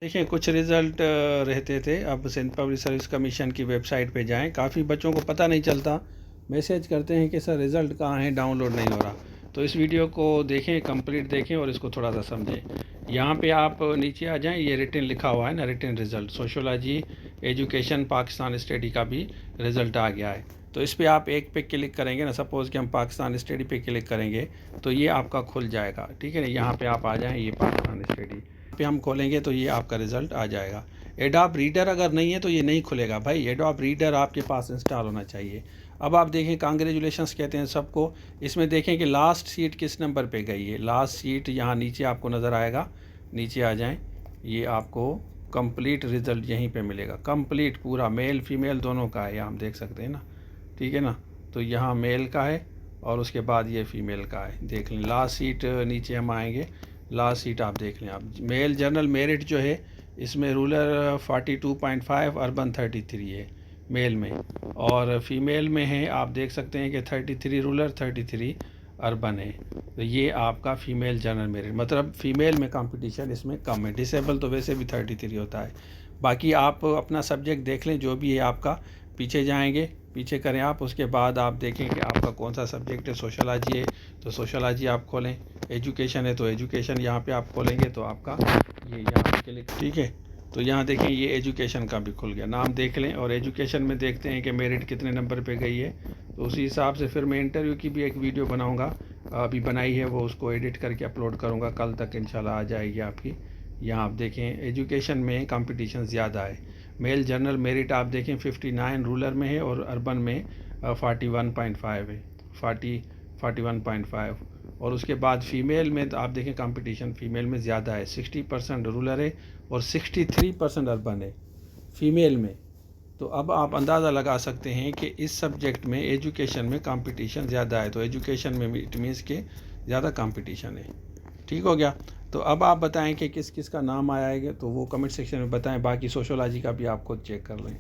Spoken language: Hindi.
देखिए कुछ रिज़ल्ट रहते थे। अब सिंध पब्लिक सर्विस कमीशन की वेबसाइट पे जाएं, काफ़ी बच्चों को पता नहीं चलता, मैसेज करते हैं कि सर रिज़ल्ट कहाँ है, डाउनलोड नहीं हो रहा। तो इस वीडियो को देखें, कंप्लीट देखें और इसको थोड़ा सा समझें। यहाँ पे आप नीचे आ जाएं, ये रिटन लिखा हुआ है ना, written result sociology education Pakistan study का भी रिज़ल्ट आ गया है। तो इस पर आप एक पे क्लिक करेंगे ना, सपोज़ कि हम पाकिस्तान स्टडी पे क्लिक करेंगे तो ये आपका खुल जाएगा। ठीक है ना, यहाँ पे आप आ जाएं, ये पाकिस्तान स्टडी पे हम खोलेंगे तो ये आपका रिज़ल्ट आ जाएगा। एडोब रीडर अगर नहीं है तो ये नहीं खुलेगा भाई, एडोब रीडर आपके पास इंस्टॉल होना चाहिए। अब आप देखें, कांग्रेचुलेशंस कहते हैं सबको। इसमें देखें कि लास्ट सीट किस नंबर पे गई है। लास्ट सीट यहाँ नीचे आपको नज़र आएगा, नीचे आ जाएं, ये आपको कंप्लीट रिज़ल्ट यहीं पे मिलेगा। कंप्लीट पूरा मेल फीमेल दोनों का है, हम देख सकते हैं ना। ठीक है ना, तो यहाँ मेल का है और उसके बाद ये फीमेल का है। देख लें लास्ट सीट, नीचे हम आएंगे, लास्ट सीट आप देख लें। आप मेल जनरल मेरिट जो है इसमें रूरल 42.5, अर्बन 33 है मेल में, और फीमेल में है आप देख सकते हैं कि 33 रूरल 33 अर्बन है। तो ये आपका फ़ीमेल जनरल मेरिट, मतलब फ़ीमेल में कंपटीशन इसमें कम है। डिसेबल तो वैसे भी 33 होता है। बाकी आप अपना सब्जेक्ट देख लें जो भी है आपका, पीछे जाएंगे, पीछे करें आप, उसके बाद आप देखें कि आपका कौन सा सब्जेक्ट है। सोशलॉजी है तो सोशलॉजी आप खोलें, एजुकेशन है तो एजुकेशन यहाँ पे आप खोलेंगे तो आपका ये यहाँ पे क्लिक। ठीक है, तो यहाँ देखें ये एजुकेशन का भी खुल गया, नाम देख लें। और एजुकेशन में देखते हैं कि मेरिट कितने नंबर पे गई है, तो उसी हिसाब से फिर मैं इंटरव्यू की भी एक वीडियो बनाऊँगा, अभी बनाई है वो, उसको एडिट करके अपलोड करूँगा, कल तक इंशाल्लाह आ जाएगी आपकी। यहाँ आप देखें एजुकेशन में कंपटीशन ज़्यादा है। मेल जनरल मेरिट आप देखें 59 रूरल में है और अर्बन में 41.5 है, 41.5। और उसके बाद फ़ीमेल में तो आप देखें कंपटीशन फ़ीमेल में ज़्यादा है, 60% रूरल है और 63% अर्बन है फ़ीमेल में। तो अब आप अंदाज़ा लगा सकते हैं कि इस सब्जेक्ट में एजुकेशन में कंपटीशन ज़्यादा है, तो एजुकेशन में इट मीन्स के ज़्यादा कंपटीशन है। ठीक हो गया। तो अब आप बताएं कि किस किस का नाम आया है, तो वो कमेंट सेक्शन में बताएं। बाकी सोशोलॉजी का भी आप खुद चेक कर लें।